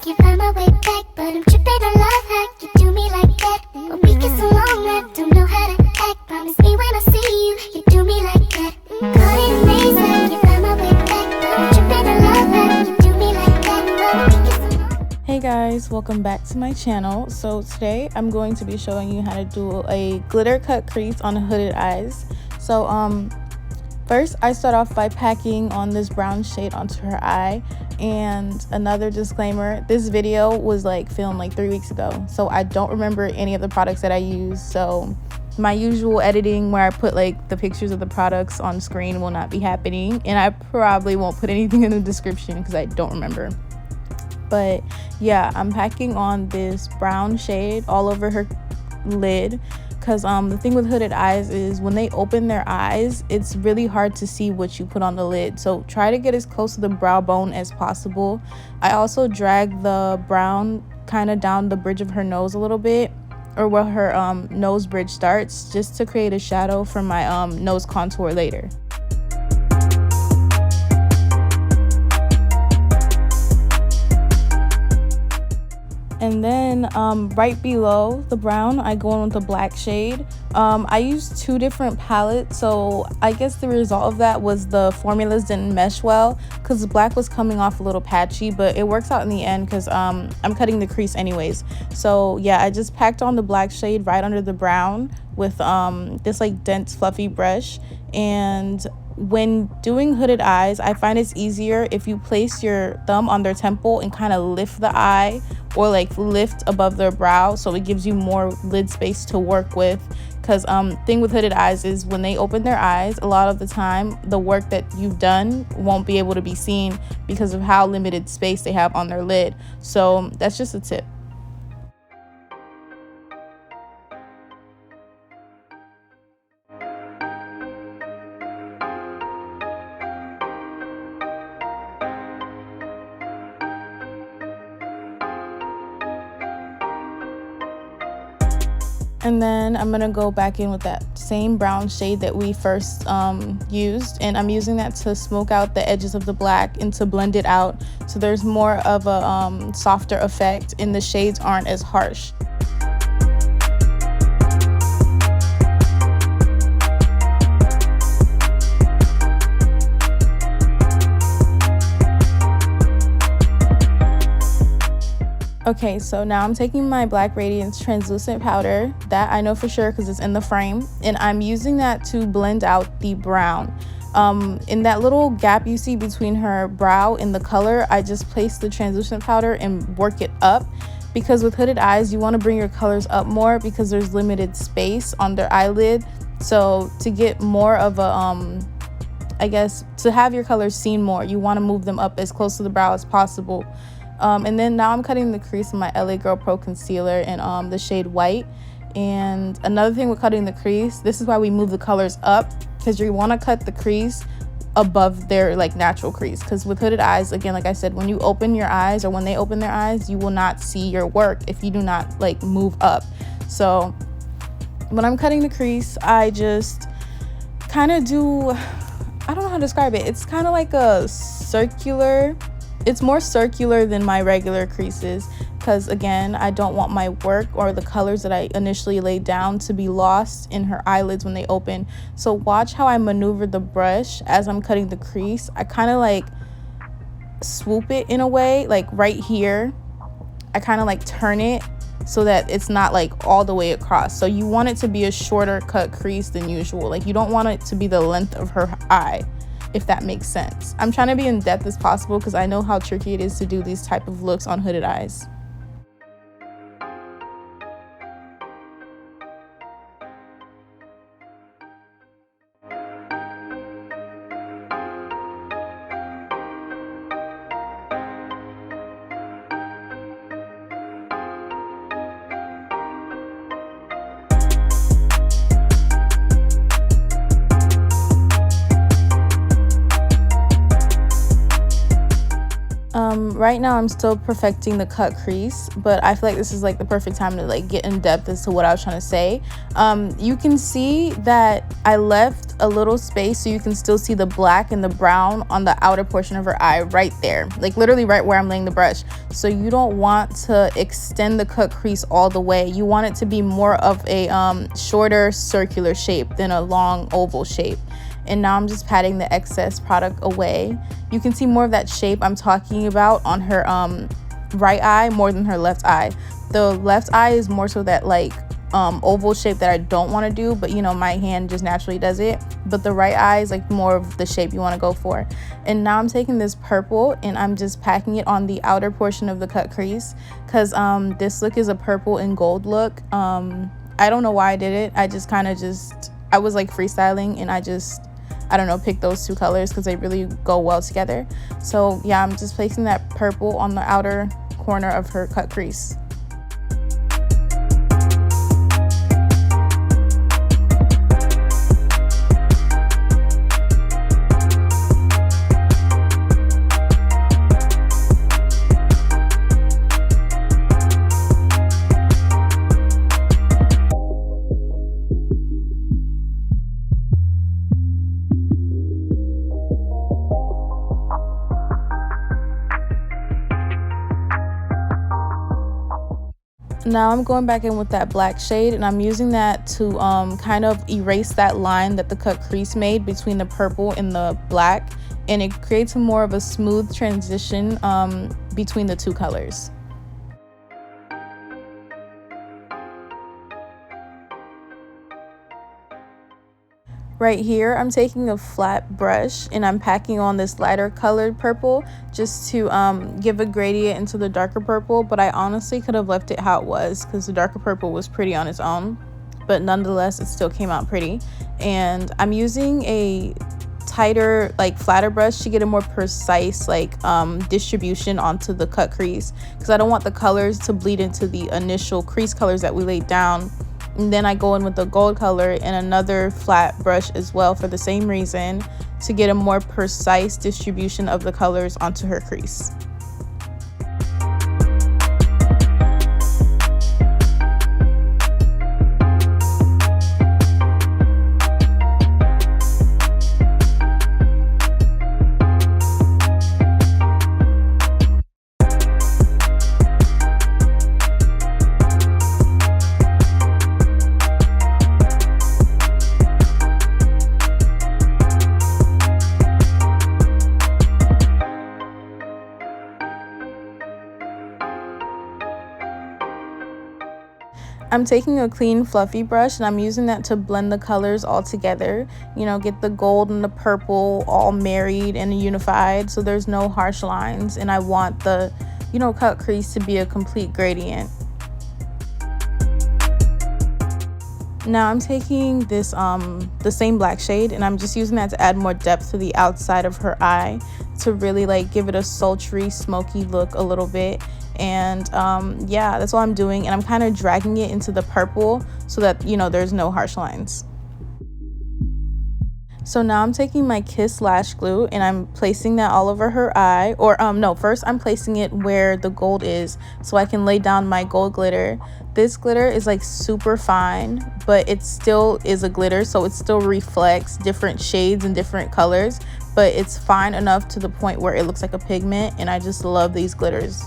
can't find my way back, but I'm tripping on love hack. You do me like that, but we get so long I don't know how to act. Promise me when I see you, you do me like that. Caught in a maze, I can't find my way back, but I'm tripping on love hack. You do me like that, but we get so long. Hey guys, welcome back to my channel. So today I'm going to be showing you how to do a glitter cut crease on hooded eyes. So first I start off by packing on this brown shade onto her eye. And another disclaimer, this video was filmed 3 weeks ago, so I don't remember any of the products that I used. So my usual editing where I put the pictures of the products on screen will not be happening, and I probably won't put anything in the description because I don't remember. But yeah, I'm packing on this brown shade all over her lid, because the thing with hooded eyes is when they open their eyes, it's really hard to see what you put on the lid. So try to get as close to the brow bone as possible. I also drag the brown kind of down the bridge of her nose a little bit, or where her nose bridge starts, just to create a shadow for my nose contour later. And then right below the brown, I go in with the black shade. I used two different palettes, so I guess the result of that was the formulas didn't mesh well because the black was coming off a little patchy, but it works out in the end because I'm cutting the crease anyways. So yeah, I just packed on the black shade right under the brown with this dense fluffy brush. And when doing hooded eyes, I find it's easier if you place your thumb on their temple and kind of lift the eye, or lift above their brow, so it gives you more lid space to work with. Because thing with hooded eyes is when they open their eyes, a lot of the time the work that you've done won't be able to be seen because of how limited space they have on their lid. So that's just a tip. And then I'm gonna go back in with that same brown shade that we first used, and I'm using that to smoke out the edges of the black and to blend it out so there's more of a softer effect and the shades aren't as harsh. Okay, so now I'm taking my Black Radiance translucent powder, that I know for sure because it's in the frame, and I'm using that to blend out the brown. In that little gap you see between her brow and the color, I just place the translucent powder and work it up, because with hooded eyes you want to bring your colors up more because there's limited space on their eyelid. So to get more of a I guess to have your colors seen more, you want to move them up as close to the brow as possible. And then now I'm cutting the crease in my LA Girl Pro Concealer in the shade White. And another thing with cutting the crease, this is why we move the colors up, because you want to cut the crease above their natural crease. Because with hooded eyes, again, like I said, when you open your eyes, or when they open their eyes, you will not see your work if you do not move up. So when I'm cutting the crease, I just kind of do, I don't know how to describe it. It's kind of like a circular. It's more circular than my regular creases because, again, I don't want my work or the colors that I initially laid down to be lost in her eyelids when they open. So watch how I maneuver the brush as I'm cutting the crease. I kind of swoop it in a way, right here. I kind of turn it so that it's not all the way across. So you want it to be a shorter cut crease than usual. You don't want it to be the length of her eye, if that makes sense. I'm trying to be in depth as possible because I know how tricky it is to do these type of looks on hooded eyes. Right now I'm still perfecting the cut crease, but I feel like this is the perfect time to get in depth as to what I was trying to say. You can see that I left a little space so you can still see the black and the brown on the outer portion of her eye right there, like literally right where I'm laying the brush. So you don't want to extend the cut crease all the way. You want it to be more of a shorter circular shape than a long oval shape. And now I'm just patting the excess product away. You can see more of that shape I'm talking about on her right eye more than her left eye. The left eye is more so that like oval shape that I don't want to do, but you know, my hand just naturally does it. But the right eye is like more of the shape you want to go for. And now I'm taking this purple and I'm just packing it on the outer portion of the cut crease, because this look is a purple and gold look. I don't know why I did it. I was like freestyling and I don't know, pick those two colors because they really go well together. So yeah, I'm just placing that purple on the outer corner of her cut crease. Now I'm going back in with that black shade and I'm using that to kind of erase that line that the cut crease made between the purple and the black, and it creates more of a smooth transition between the two colors. Right here, I'm taking a flat brush and I'm packing on this lighter colored purple just to give a gradient into the darker purple, but I honestly could have left it how it was because the darker purple was pretty on its own, but nonetheless, it still came out pretty. And I'm using a tighter, like flatter brush to get a more precise like distribution onto the cut crease, because I don't want the colors to bleed into the initial crease colors that we laid down. And then I go in with the gold color and another flat brush as well for the same reason, to get a more precise distribution of the colors onto her crease. I'm taking a clean fluffy brush and I'm using that to blend the colors all together, you know, get the gold and the purple all married and unified so there's no harsh lines, and I want the, you know, cut crease to be a complete gradient. Now I'm taking this the same black shade and I'm just using that to add more depth to the outside of her eye to really like give it a sultry smoky look a little bit. And yeah, that's what I'm doing, and I'm kind of dragging it into the purple so that, you know, there's no harsh lines. So now I'm taking my Kiss lash glue and I'm placing that all over her eye, or no, first I'm placing it where the gold is so I can lay down my gold glitter. This glitter is like super fine, but it still is a glitter, so it still reflects different shades and different colors, but it's fine enough to the point where it looks like a pigment, and I just love these glitters.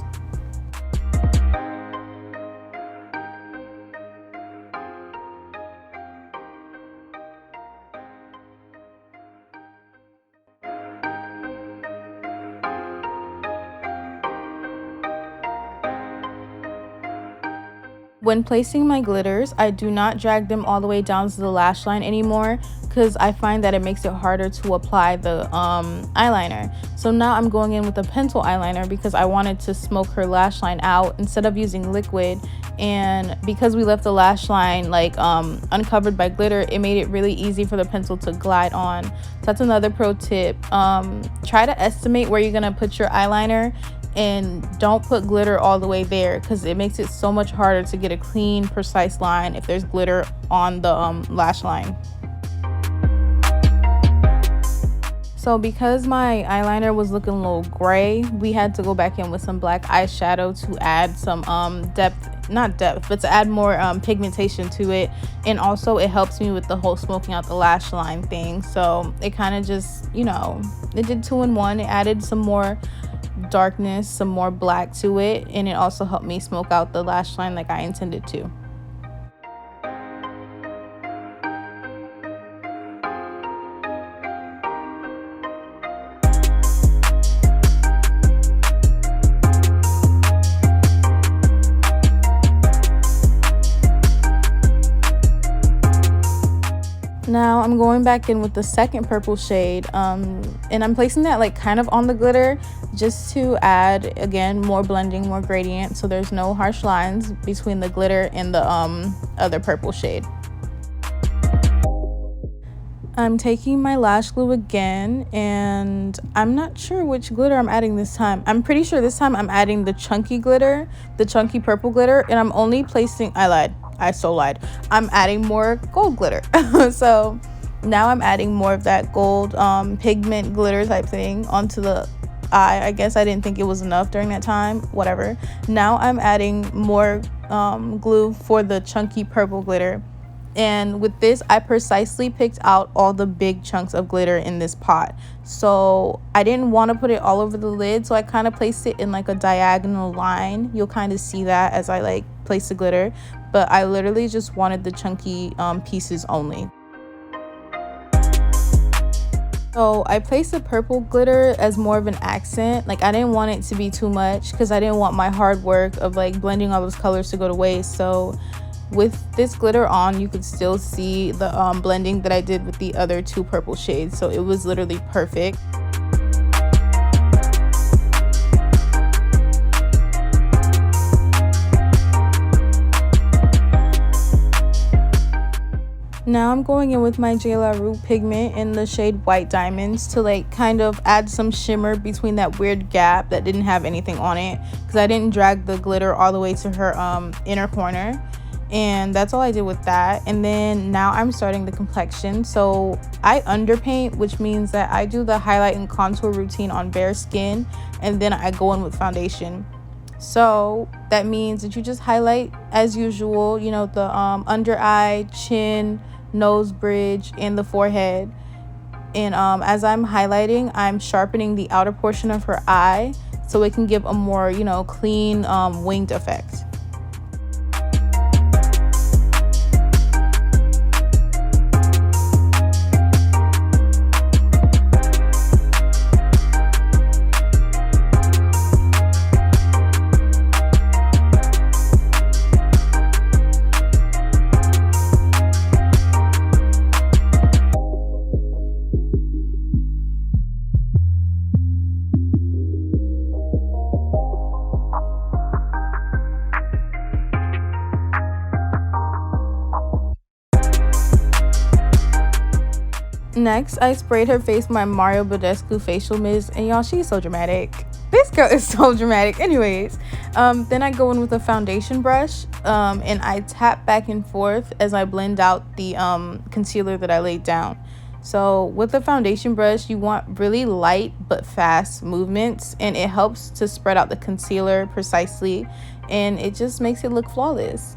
When placing my glitters, I do not drag them all the way down to the lash line anymore because I find that it makes it harder to apply the eyeliner. So now I'm going in with a pencil eyeliner because I wanted to smoke her lash line out instead of using liquid. And because we left the lash line like uncovered by glitter, it made it really easy for the pencil to glide on. So that's another pro tip. Try to estimate where you're gonna put your eyeliner, and don't put glitter all the way there because it makes it so much harder to get a clean, precise line if there's glitter on the lash line. So because my eyeliner was looking a little gray, we had to go back in with some black eyeshadow to add some depth not depth, but to add more pigmentation to it. And also it helps me with the whole smoking out the lash line thing. So it kind of just, you know, it did 2 in 1. It added some more darkness, some more black to it, and it also helped me smoke out the lash line like I intended to. Now I'm going back in with the second purple shade, and I'm placing that like kind of on the glitter just to add, again, more blending, more gradient, so there's no harsh lines between the glitter and the other purple shade. I'm taking my lash glue again, and I'm not sure which glitter I'm adding this time. I'm pretty sure this time I'm adding the chunky glitter, the chunky purple glitter, and I'm only placing, I so lied. I'm adding more gold glitter. So now I'm adding more of that gold pigment glitter type thing onto the eye. I guess I didn't think it was enough during that time, whatever. Now I'm adding more glue for the chunky purple glitter. And with this, I precisely picked out all the big chunks of glitter in this pot. So I didn't want to put it all over the lid, so I kind of placed it in like a diagonal line. You'll kind of see that as I like place the glitter, but I literally just wanted the chunky pieces only. So I placed the purple glitter as more of an accent. Like, I didn't want it to be too much because I didn't want my hard work of like blending all those colors to go to waste. So with this glitter on, you could still see the blending that I did with the other 2 purple shades. So it was literally perfect. Now I'm going in with my J La Rue pigment in the shade White Diamonds to like kind of add some shimmer between that weird gap that didn't have anything on it, because I didn't drag the glitter all the way to her inner corner. And that's all I did with that. And then now I'm starting the complexion. So I underpaint, which means that I do the highlight and contour routine on bare skin, and then I go in with foundation. So that means that you just highlight as usual, you know, the under eye, chin, nose bridge, and the forehead. And as I'm highlighting, I'm sharpening the outer portion of her eye so it can give a more, you know, clean winged effect. Next, I sprayed her face with my Mario Badescu facial mist, and y'all, she's so dramatic. This girl is so dramatic. Anyways, then I go in with a foundation brush, and I tap back and forth as I blend out the concealer that I laid down. So with the foundation brush, you want really light but fast movements, and it helps to spread out the concealer precisely, and it just makes it look flawless.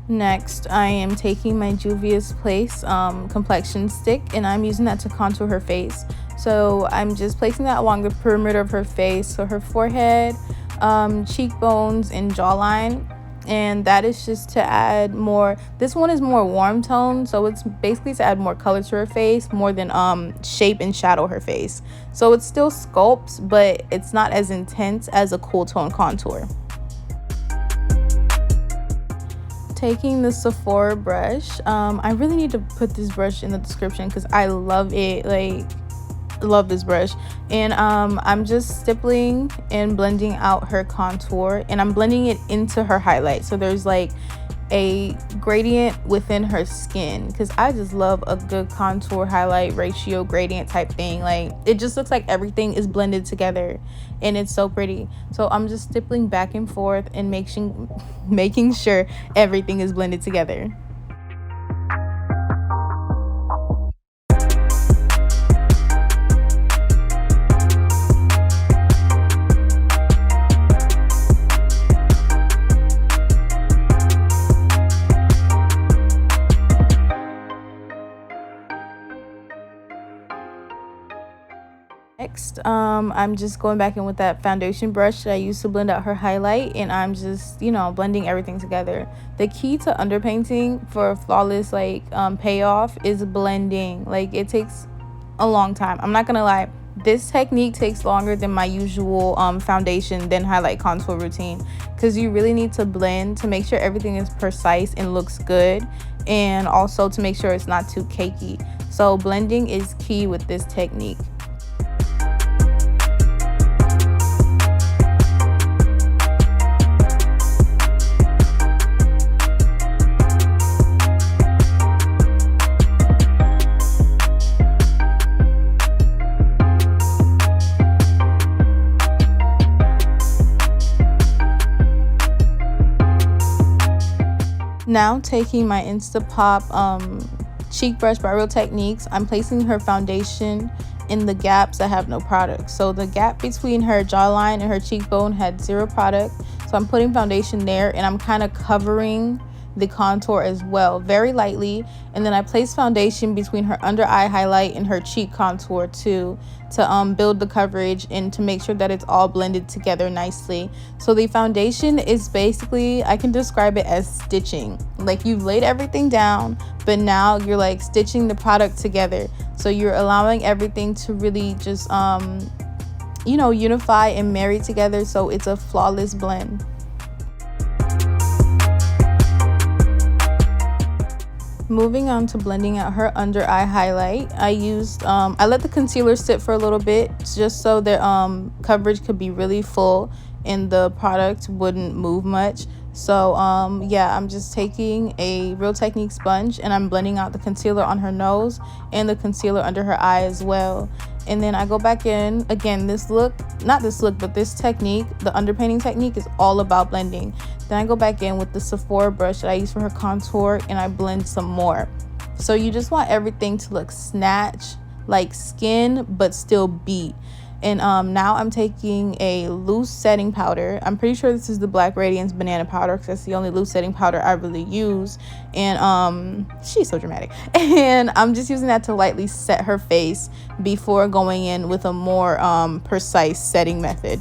Next, I am taking my Juvia's Place complexion stick, and I'm using that to contour her face. So I'm just placing that along the perimeter of her face, so her forehead, cheekbones, and jawline. And that is just to add more. This one is more warm tone, so it's basically to add more color to her face more than shape and shadow her face. So it still sculpts, but it's not as intense as a cool tone contour. Taking the Sephora brush. I really need to put this brush in the description because I love it. Like, love this brush. And I'm just stippling and blending out her contour, and I'm blending it into her highlight, so there's like a gradient within her skin, because I just love a good contour highlight ratio gradient type thing. Like, it just looks like everything is blended together and it's so pretty. So I'm just stippling back and forth and making sure everything is blended together. Next, I'm just going back in with that foundation brush that I used to blend out her highlight, and I'm just, blending everything together. The key to underpainting for a flawless payoff is blending. Like, it takes a long time. I'm not gonna lie. This technique takes longer than my usual foundation then highlight contour routine, because you really need to blend to make sure everything is precise and looks good, and also to make sure it's not too cakey. So blending is key with this technique. Now taking my Instapop cheek brush by Real Techniques, I'm placing her foundation in the gaps that have no product. So the gap between her jawline and her cheekbone had 0 product. So I'm putting foundation there, and I'm kind of covering the contour as well, very lightly. And then I place foundation between her under eye highlight and her cheek contour too, to build the coverage and to make sure that it's all blended together nicely. So the foundation is basically, I can describe it as stitching. Like, you've laid everything down, but now you're like stitching the product together. So you're allowing everything to really just unify and marry together, so it's a flawless blend. Moving on to blending out her under eye highlight, I let the concealer sit for a little bit just so that coverage could be really full and the product wouldn't move much. So I'm just taking a Real Technique sponge, and I'm blending out the concealer on her nose and the concealer under her eye as well. And then I go back in again. This technique, the underpainting technique, is all about blending. Then I go back in with the Sephora brush that I use for her contour, and I blend some more. So you just want everything to look snatched, like skin, but still beat. And now I'm taking a loose setting powder. I'm pretty sure this is the Black Radiance banana powder, because that's the only loose setting powder I really use. And she's so dramatic. And I'm just using that to lightly set her face before going in with a more precise setting method.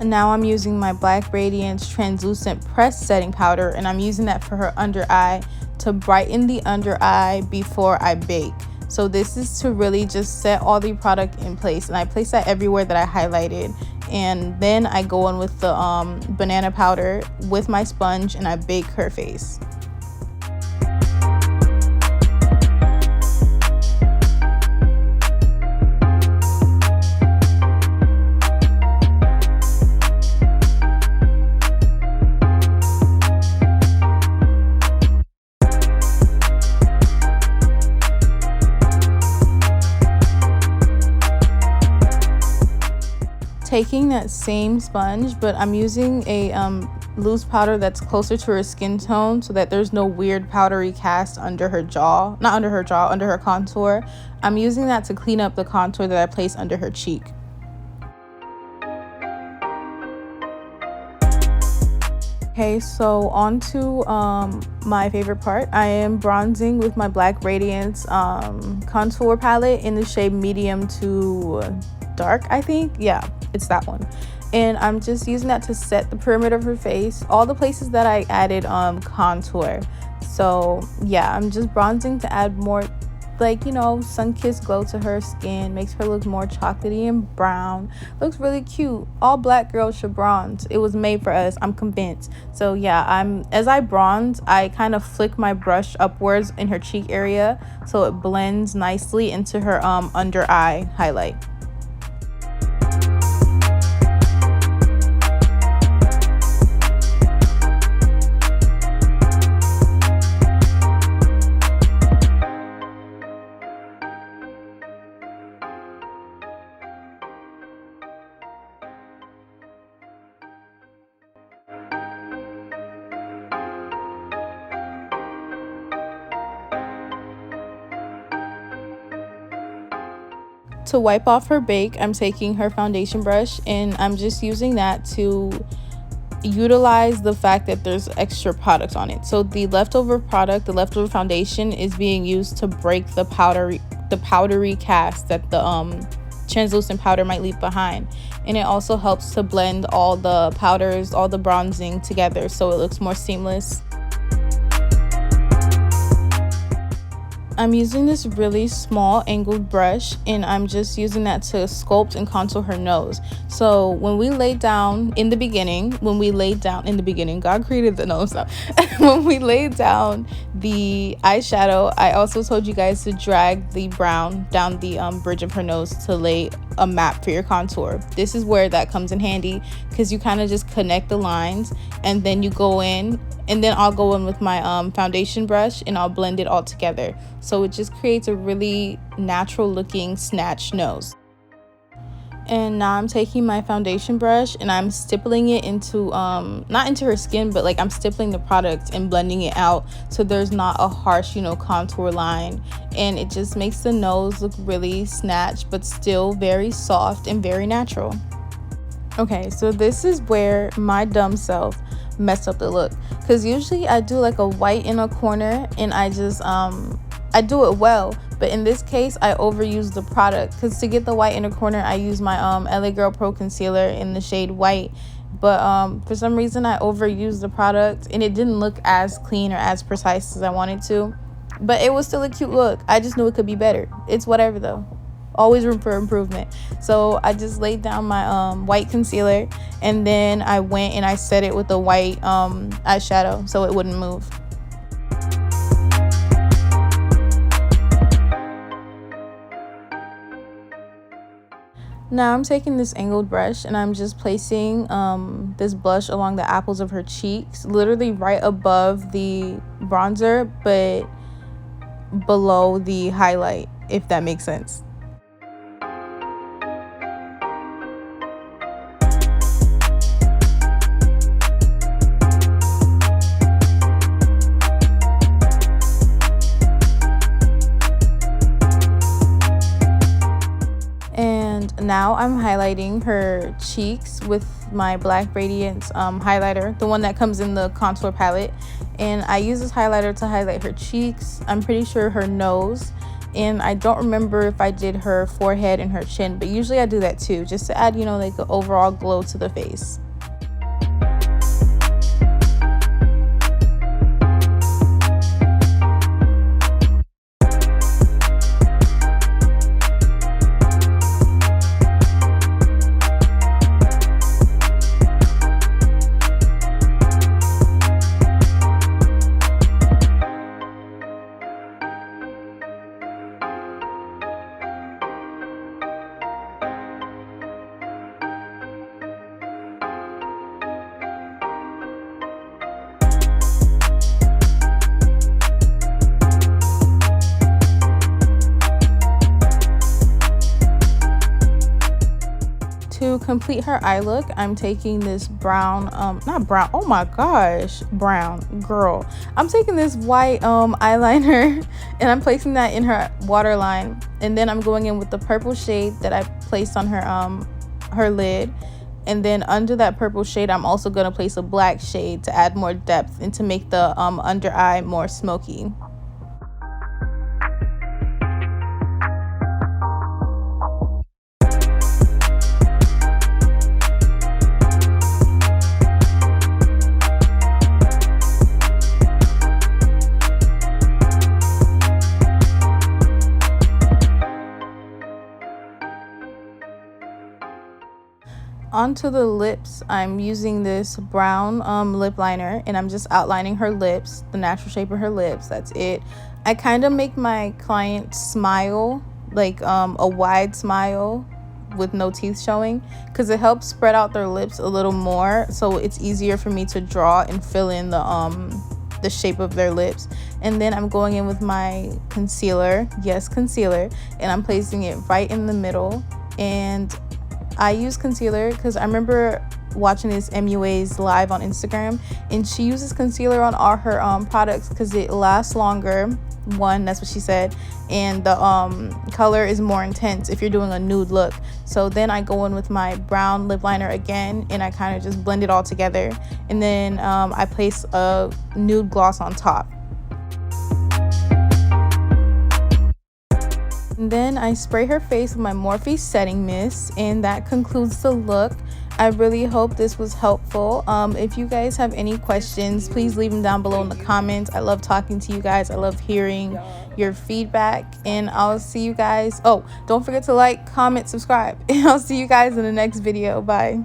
And now I'm using my Black Radiance translucent pressed setting powder, and I'm using that for her under eye to brighten the under eye before I bake. So this is to really just set all the product in place, and I place that everywhere that I highlighted. And then I go in with the banana powder with my sponge, and I bake her face. Taking that same sponge, but I'm using a loose powder that's closer to her skin tone, so that there's no weird powdery cast under her under her contour. I'm using that to clean up the contour that I placed under her cheek. Okay, so on to my favorite part. I am bronzing with my Black Radiance contour palette in the shade medium to dark, I think. Yeah, it's that one. And I'm just using that to set the perimeter of her face, all the places that I added contour. So yeah, I'm just bronzing to add more like, you know, sun-kissed glow to her skin, makes her look more chocolatey and brown. Looks really cute. All black girls should bronze. It was made for us, I'm convinced. So yeah, as I bronze, I kind of flick my brush upwards in her cheek area so it blends nicely into her under eye highlight. To wipe off her bake, I'm taking her foundation brush and I'm just using that to utilize the fact that there's extra product on it. So the leftover foundation is being used to break the powdery cast that the translucent powder might leave behind, and it also helps to blend all the powders, all the bronzing together so it looks more seamless. I'm using this really small angled brush and I'm just using that to sculpt and contour her nose. So when we laid down in the beginning, God created the nose. So when we laid down the eyeshadow, I also told you guys to drag the brown down the bridge of her nose to lay a map for your contour. This is where that comes in handy because you kind of just connect the lines and then you go in, and then I'll go in with my foundation brush and I'll blend it all together. So it just creates a really natural looking snatched nose. And now I'm taking my foundation brush and I'm stippling it into, not into her skin, but like I'm stippling the product and blending it out so there's not a harsh, you know, contour line. And it just makes the nose look really snatched, but still very soft and very natural. Okay, so this is where my dumb self messed up the look, because usually I do like a white in a corner and I just I do it well, but in this case I overuse the product, because to get the white in a corner I use my LA Girl Pro concealer in the shade white, but for some reason I overused the product and it didn't look as clean or as precise as I wanted to, but it was still a cute look. I just knew it could be better. It's whatever though, always room for improvement. So I just laid down my white concealer and then I went and I set it with a white eyeshadow so it wouldn't move. Now I'm taking this angled brush and I'm just placing this blush along the apples of her cheeks, literally right above the bronzer but below the highlight, if that makes sense. Now I'm highlighting her cheeks with my Black Radiance highlighter, the one that comes in the contour palette, and I use this highlighter to highlight her cheeks, I'm pretty sure her nose, and I don't remember if I did her forehead and her chin, but usually I do that too, just to add, you know, like an overall glow to the face. To complete her eye look, I'm taking this brown, not brown, oh my gosh, brown, girl. I'm taking this white eyeliner and I'm placing that in her waterline. And then I'm going in with the purple shade that I placed on her lid. And then under that purple shade, I'm also gonna place a black shade to add more depth and to make the under eye more smoky. Onto the lips, I'm using this brown lip liner, and I'm just outlining her lips, the natural shape of her lips. That's it. I kind of make my client smile, like a wide smile with no teeth showing, because it helps spread out their lips a little more, so it's easier for me to draw and fill in the shape of their lips. And then I'm going in with my concealer, yes, concealer, and I'm placing it right in the middle. And I use concealer because I remember watching this MUA's live on Instagram, and she uses concealer on all her products because it lasts longer. One, that's what she said, and the color is more intense if you're doing a nude look. So then I go in with my brown lip liner again, and I kind of just blend it all together, and then I place a nude gloss on top. And then I spray her face with my Morphe setting mist, and that concludes the look. I really hope this was helpful. If you guys have any questions, please leave them down below in the comments. I love talking to you guys. I love hearing your feedback, and I'll see you guys. Oh, don't forget to like, comment, subscribe, and I'll see you guys in the next video. Bye.